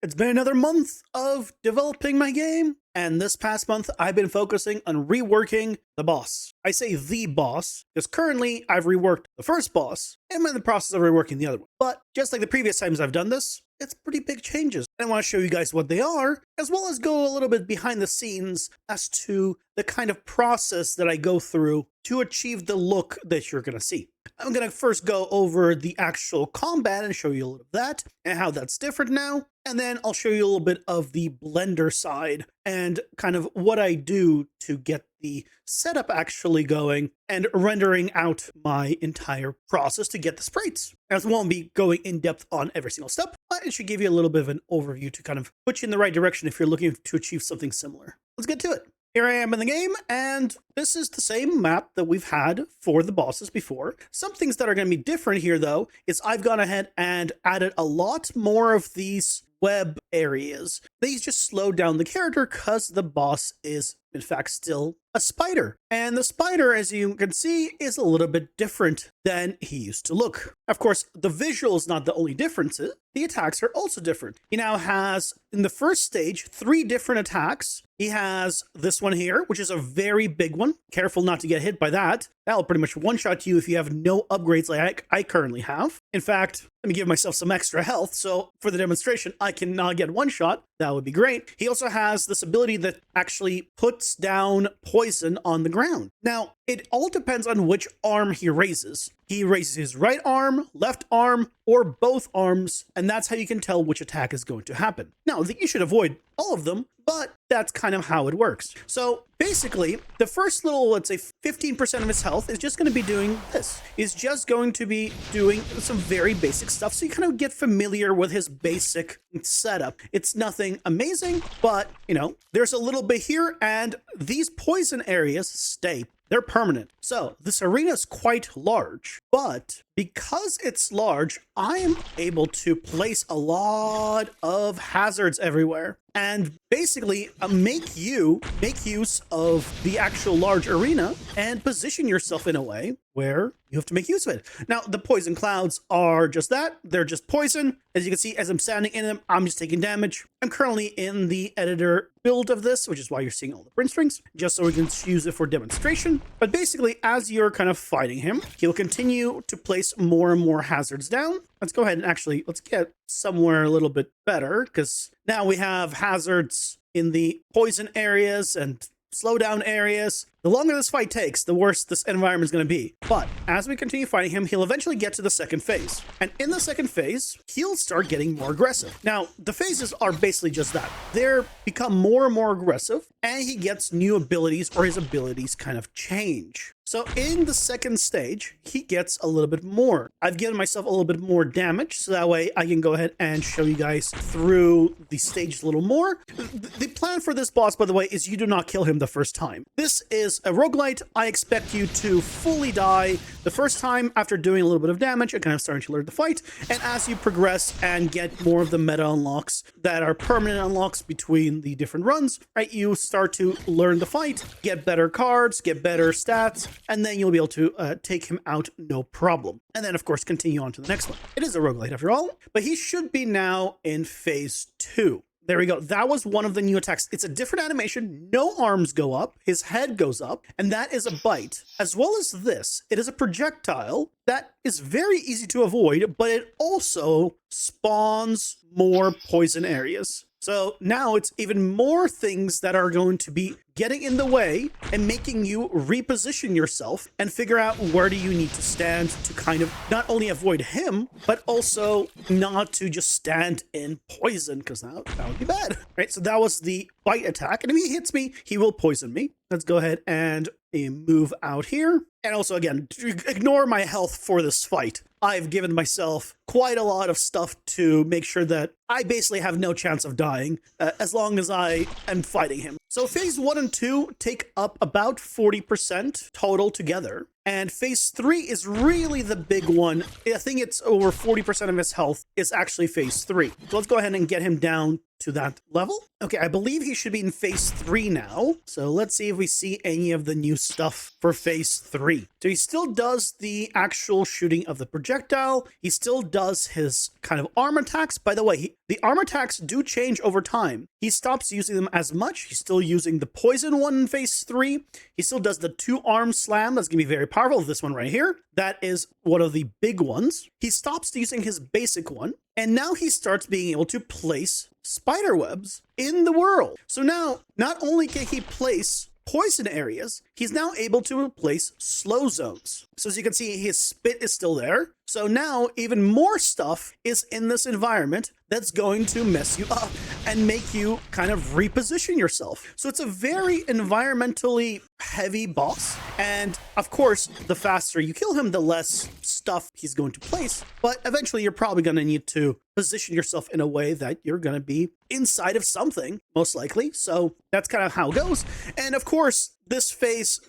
It's been another month of developing my game, and this past month I've been focusing on reworking the boss. I say the boss, because currently I've reworked the first boss, and I'm in the process of reworking the other one. But just like the previous times I've done this, it's pretty big changes. And I want to show you guys what they are, as well as go a little bit behind the scenes as to the kind of process that I go through to achieve the look that you're going to see. I'm going to first go over the actual combat and show you a little of that and how that's different now. And then I'll show you a little bit of the Blender side and kind of what I do to get the setup actually going and rendering out my entire process to get the sprites. As I won't be going in depth on every single step, but it should give you a little bit of an overview to kind of put you in the right direction if you're looking to achieve something similar. Let's get to it. Here I am in the game, and this is the same map that we've had for the bosses before. Some things that are going to be different here, though, is I've gone ahead and added a lot more of these web areas. These just slow down the character because the boss is, in fact, still a spider. And the spider, as you can see, is a little bit different than he used to look. Of course, the visual is not the only difference. The attacks are also different. He now has, in the first stage, 3 different attacks. He has this one here, which is a very big one. Careful not to get hit by that. That'll pretty much one-shot you if you have no upgrades like I currently have. In fact, let me give myself some extra health, so for the demonstration, I can not get one shot. That would be great. He also has this ability that actually puts down poison on the ground. Now, it all depends on which arm he raises. He raises his right arm, left arm, or both arms, and that's how you can tell which attack is going to happen. Now, you should avoid all of them, but that's kind of how it works. So basically, the first little, let's say 15% of his health is just going to be doing this. He's just going to be doing some very basic stuff, so you kind of get familiar with his basic setup. It's nothing amazing, but, you know, there's a little bit here, and these poison areas stay. They're permanent. So this arena is quite large, but because it's large, I am able to place a lot of hazards everywhere and basically make use of the actual large arena and position yourself in a way where you have to make use of it. Now, the poison clouds are just that. They're just poison. As you can see, as I'm standing in them, I'm just taking damage. I'm currently in the editor build of this, which is why you're seeing all the print strings, just so we can use it for demonstration. But basically, as you're kind of fighting him, he'll continue to place more and more hazards down. Let's go ahead and actually, let's get somewhere a little bit better, because now we have hazards in the poison areas and slowdown areas. The longer this fight takes, the worse this environment is going to be. But as we continue fighting him, he'll eventually get to the second phase. And in the second phase, he'll start getting more aggressive. Now, the phases are basically just that. They're become more and more aggressive, and he gets new abilities, or his abilities kind of change. So in the second stage, he gets a little bit more. I've given myself a little bit more damage, so that way I can go ahead and show you guys through the stage a little more. The plan for this boss, by the way, is you do not kill him the first time. This is a roguelite. I expect you to fully die the first time after doing a little bit of damage and kind of starting to learn the fight. And as you progress and get more of the meta unlocks that are permanent unlocks between the different runs, right, you start to learn the fight, get better cards, get better stats, and then you'll be able to take him out no problem. And then, of course, continue on to the next one. It is a roguelite after all, but he should be now in phase 2. There we go. That was one of the new attacks. It's a different animation. No arms go up. His head goes up, and that is a bite. As well as this, it is a projectile that is very easy to avoid, but it also spawns more poison areas. So now it's even more things that are going to be getting in the way and making you reposition yourself and figure out where do you need to stand to kind of not only avoid him, but also not to just stand in poison, because that would be bad, right? So that was the bite attack. And if he hits me, he will poison me. Let's go ahead and move out here. And also, again, ignore my health for this fight. I've given myself quite a lot of stuff to make sure that I basically have no chance of dying as long as I am fighting him. So phase 1 and 2 take up about 40% total together. And phase 3 is really the big one. I think it's over 40% of his health is actually phase 3. So let's go ahead and get him down to that level. Okay, I believe he should be in phase 3 now. So let's see if we see any of the new stuff for phase 3. So he still does the actual shooting of the projectile. He still does his kind of arm attacks. By the way, the arm attacks do change over time. He stops using them as much. He's still using the poison one in phase 3. He still does the 2-arm slam. That's going to be very powerful. This one right here. That is one of the big ones. He stops using his basic one. And now he starts being able to place spider webs in the world. So now, not only can he place poison areas, he's now able to place slow zones. So as you can see, his spit is still there. So now even more stuff is in this environment that's going to mess you up and make you kind of reposition yourself. So it's a very environmentally heavy boss. And of course, the faster you kill him, the less stuff he's going to place. But eventually you're probably going to need to position yourself in a way that you're going to be inside of something, most likely. So that's kind of how it goes. And of course, this phase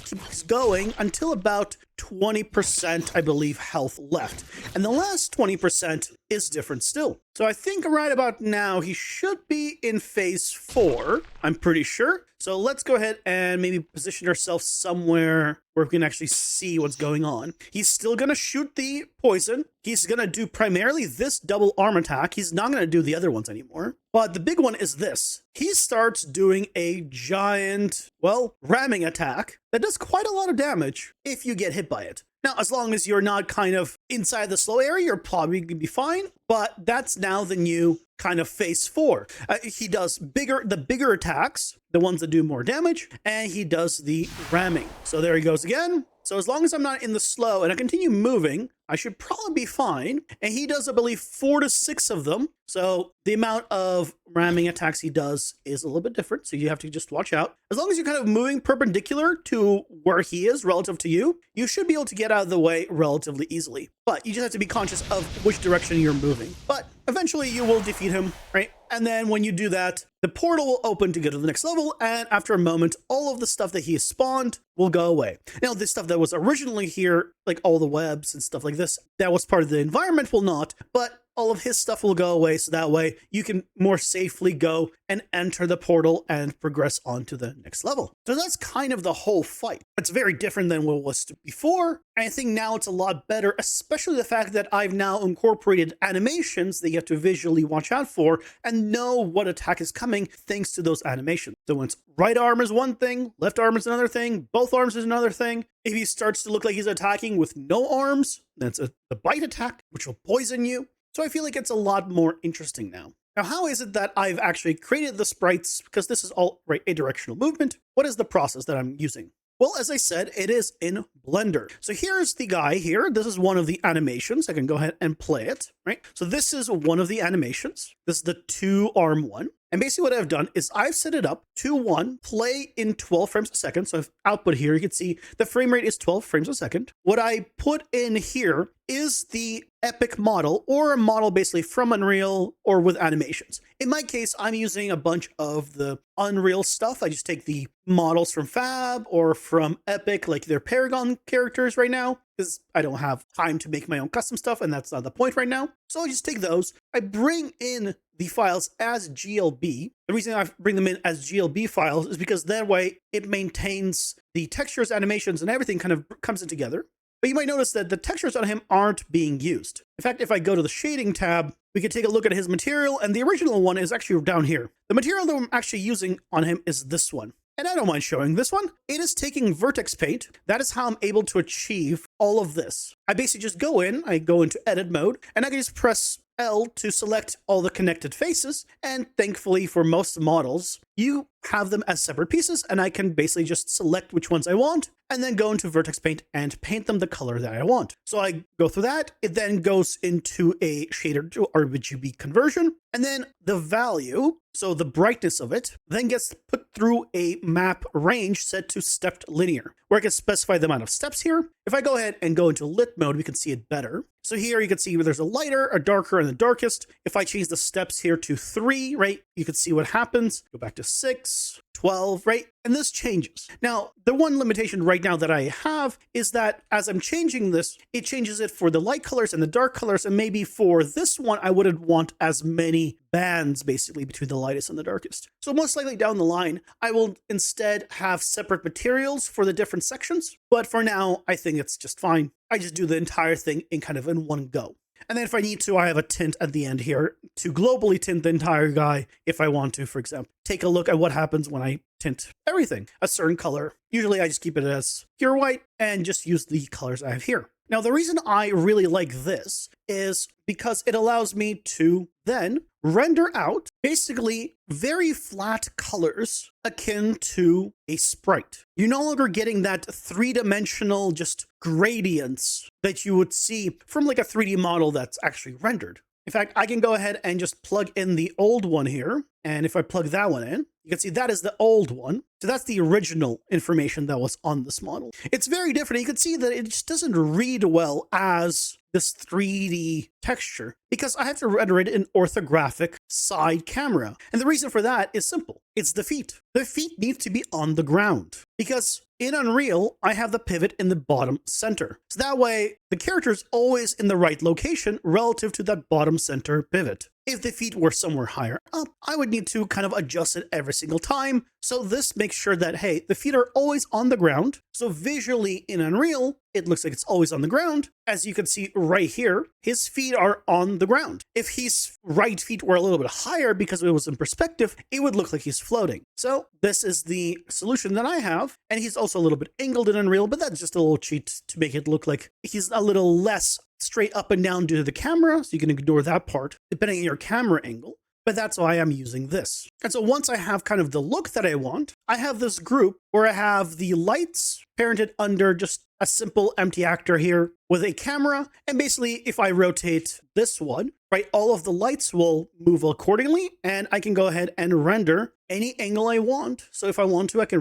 keeps going until about 20%, I believe, health left. And the last 20% is different still. So I think right about now, he should be in phase 4, I'm pretty sure. So let's go ahead and maybe position ourselves somewhere where we can actually see what's going on. He's still going to shoot the poison. He's going to do primarily this double arm attack. He's not going to do the other ones anymore. But the big one is this. He starts doing a giant, well, ramming attack that does quite a lot of damage if you get hit by it. Now, as long as you're not kind of inside the slow area, you're probably going to be fine. But that's now the new kind of phase 4. He does the bigger attacks, the ones that do more damage, and he does the ramming. So there he goes again. So as long as I'm not in the slow and I continue moving, I should probably be fine. And he does, I believe, 4 to 6 of them. So the amount of ramming attacks he does is a little bit different. So you have to just watch out. As long as you're kind of moving perpendicular to where he is relative to you, you should be able to get out of the way relatively easily. But you just have to be conscious of which direction you're moving. But eventually you will defeat him, right? And then when you do that, the portal will open to go to the next level. And after a moment, all of the stuff that he has spawned will go away. Now, this stuff that was originally here, like all the webs and stuff like this, that was part of the environment will not, but all of his stuff will go away. So that way you can more safely go and enter the portal and progress on to the next level. So that's kind of the whole fight. It's very different than what it was before. And I think now it's a lot better, especially the fact that I've now incorporated animations that you have to visually watch out for and know what attack is coming thanks to those animations. So when it's right arm is one thing, left arm is another thing, both arms is another thing. If he starts to look like he's attacking with no arms, that's the bite attack, which will poison you. So I feel like it's a lot more interesting now. Now, how is it that I've actually created the sprites? Because this is all right, a directional movement. What is the process that I'm using? Well, as I said, it is in Blender. So here's the guy here. This is one of the animations. I can go ahead and play it, right? So this is one of the animations. This is the 2-arm one. And basically what I've done is I've set it up to 1, play in 12 frames a second. So I've output here, you can see the frame rate is 12 frames a second. What I put in here is the epic model, or a model basically from Unreal or with animations. In my case, I'm using a bunch of the Unreal stuff. I just take the models from Fab or from Epic, like their Paragon characters right now, because I don't have time to make my own custom stuff, and that's not the point right now. So I just take those. I bring in the files as GLB. The reason I bring them in as GLB files is because that way it maintains the textures, animations, and everything kind of comes in together. But you might notice that the textures on him aren't being used. In fact, if I go to the shading tab, we could take a look at his material, and the original one is actually down here. The material that I'm actually using on him is this one. And I don't mind showing this one. It is taking vertex paint. That is how I'm able to achieve all of this. I basically just go into edit mode, and I can just press L to select all the connected faces. And thankfully for most models, you have them as separate pieces, and I can basically just select which ones I want and then go into vertex paint and paint them the color that I want. So I go through that. It then goes into a shader to RGB conversion, and then the value, so the brightness of it, then gets put through a map range set to stepped linear, where I can specify the amount of steps here. If I go ahead and go into lit mode, we can see it better. So here you can see where there's a lighter, a darker, and the darkest. If I change the steps here to 3, right, you can see what happens. Go back to 6, 12, right? And this changes. Now, the one limitation right now that I have is that as I'm changing this, it changes it for the light colors and the dark colors. And maybe for this one, I wouldn't want as many bands basically between the lightest and the darkest. So most likely down the line, I will instead have separate materials for the different sections. But for now, I think it's just fine. I just do the entire thing in kind of in one go. And then if I need to, I have a tint at the end here to globally tint the entire guy if I want to, for example. Take a look at what happens when I tint everything a certain color. Usually I just keep it as pure white and just use the colors I have here. Now, the reason I really like this is because it allows me to then render out basically very flat colors akin to a sprite. You're no longer getting that three-dimensional just gradients that you would see from like a 3D model that's actually rendered. In fact, I can go ahead and just plug in the old one here. And if I plug that one in, you can see that is the old one. So that's the original information that was on this model. It's very different. You can see that it just doesn't read well as this 3D texture because I have to render it in orthographic side camera. And the reason for that is simple. It's the feet. The feet need to be on the ground because in Unreal, I have the pivot in the bottom center. So that way the character is always in the right location relative to that bottom center pivot. If the feet were somewhere higher up, I would need to kind of adjust it every single time. So this makes sure that, hey, the feet are always on the ground. So visually in Unreal, it looks like it's always on the ground. As you can see right here, his feet are on the ground. If his right feet were a little bit higher because it was in perspective, it would look like he's floating. So this is the solution that I have. And he's also a little bit angled in Unreal, but that's just a little cheat to make it look like he's a little less straight up and down due to the camera. So you can ignore that part depending on your camera angle. But that's why I'm using this. And so once I have kind of the look that I want, I have this group where I have the lights parented under just a simple empty actor here with a camera. And basically, if I rotate this one, right, all of the lights will move accordingly. And I can go ahead and render any angle I want. So if I want to, I can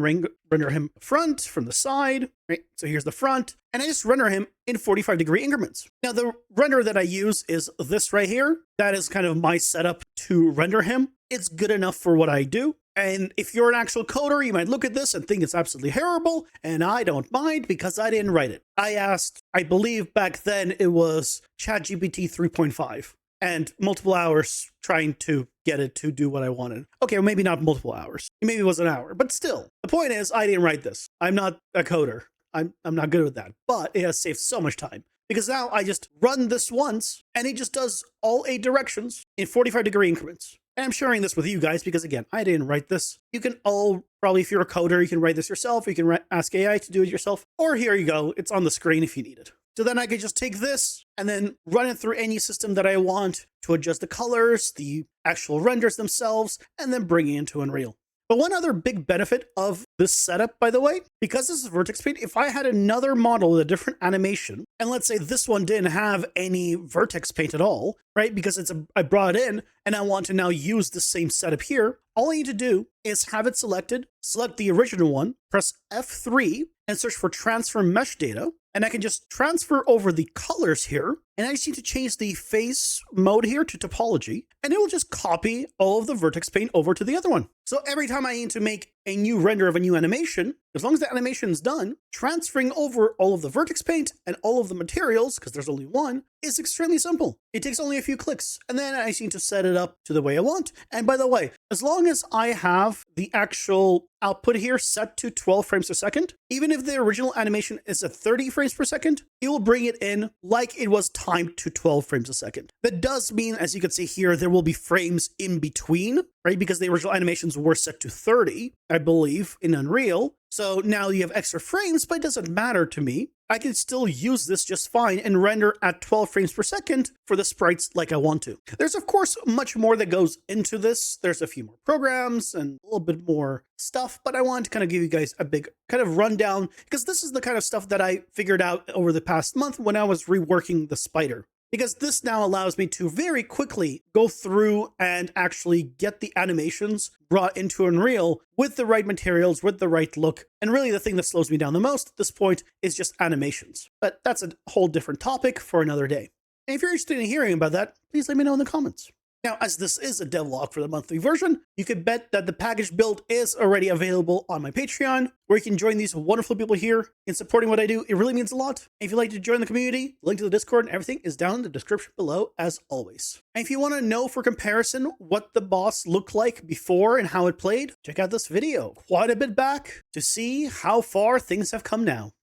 render him front, from the side, right? So here's the front. And I just render him in 45-degree increments. Now, the render that I use is this right here. That is kind of my setup to render him. It's good enough for what I do. And if you're an actual coder, you might look at this and think it's absolutely terrible. And I don't mind because I didn't write it. I asked, I believe back then it was ChatGPT 3.5 and multiple hours trying to get it to do what I wanted. Okay, well, maybe not multiple hours. Maybe it was an hour, but still. The point is, I didn't write this. I'm not a coder. I'm not good with that, but it has saved so much time. Because now I just run this once and it just does all 8 directions in 45-degree increments. And I'm sharing this with you guys because, again, I didn't write this. You can all, probably if you're a coder, you can write this yourself. You can ask AI to do it yourself. Or here you go. It's on the screen if you need it. So then I could just take this and then run it through any system that I want to adjust the colors, the actual renders themselves, and then bring it into Unreal. But one other big benefit of this setup, by the way, because this is vertex paint, if I had another model with a different animation, and let's say this one didn't have any vertex paint at all, right? Because I brought it in and I want to now use the same setup here. All I need to do is have it selected, select the original one, press F3 and search for transfer mesh data. And I can just transfer over the colors here. And I just need to change the face mode here to topology. And it will just copy all of the vertex paint over to the other one. So every time I need to make a new render of a new animation, as long as the animation is done, transferring over all of the vertex paint and all of the materials, because there's only one, is extremely simple. It takes only a few clicks. And then I just need to set it up to the way I want. And by the way, as long as I have the actual output here set to 12 frames per second, even if the original animation is at 30 frames per second, it will bring it in like it was timed to 12 frames a second. That does mean, as you can see here, there will be frames in between, right? Because the original animations were set to 30, I believe, in Unreal. So now you have extra frames, but it doesn't matter to me. I can still use this just fine and render at 12 frames per second for the sprites like I want to. There's, of course, much more that goes into this. There's a few more programs and a little bit more stuff, but I wanted to kind of give you guys a big kind of rundown because this is the kind of stuff that I figured out over the past month when I was reworking the spider. Because this now allows me to very quickly go through and actually get the animations brought into Unreal with the right materials, with the right look. And really the thing that slows me down the most at this point is just animations. But that's a whole different topic for another day. And if you're interested in hearing about that, please let me know in the comments. Now, as this is a devlog for the monthly version, you can bet that the package build is already available on my Patreon, where you can join these wonderful people here in supporting what I do. It really means a lot. And if you'd like to join the community, the link to the Discord and everything is down in the description below, as always. And if you want to know for comparison what the boss looked like before and how it played, check out this video quite a bit back to see how far things have come now.